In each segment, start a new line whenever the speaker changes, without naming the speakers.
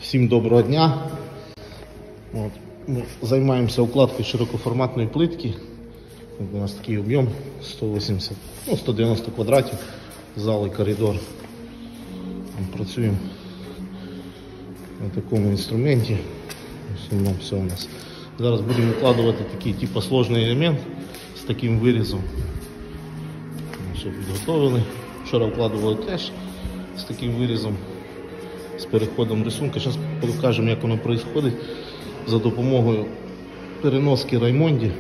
Всім доброго дня. От, ми займаємося укладкою широкоформатної плитки. У нас такий об'єм 190 квадратів, зал і коридор. Ми працюємо на такому інструменті. В основному все у нас. Зараз будемо укладувати такий типу сложний елемент з таким вирізом. Ми все підготовили. Вчора вкладували теж з таким вирізом, з переходом рисунка. Зараз покажемо, як воно відбувається за допомогою переноски Раймонді.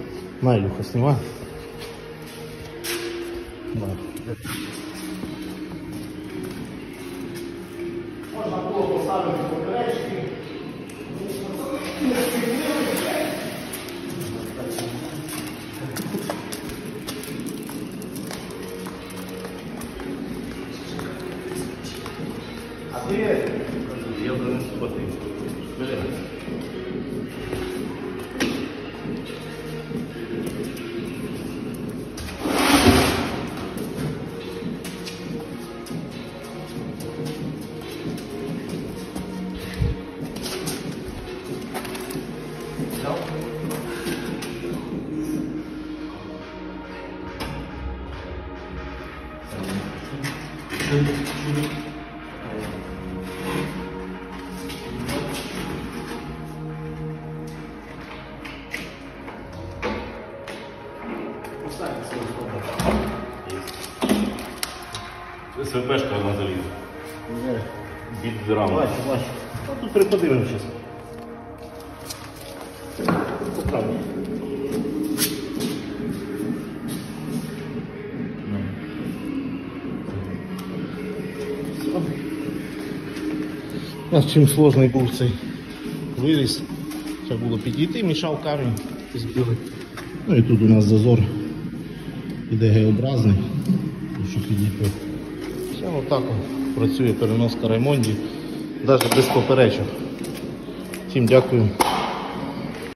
На, Ілюха, знімай. Можна було поставити поперечки. А ти, я занесу води. Бери.
СВПшка вона залізла. Від раму.
Бачу. Тут приподивимо зараз. Поправимо. У нас чим сложний був цей виріз. Треба було підійти, мішав камінь, збили. Ну і тут у нас зазор іде Г-образний, щоб підійти. Все отак працює переноска Раймонді, навіть без поперечок. Всім дякую.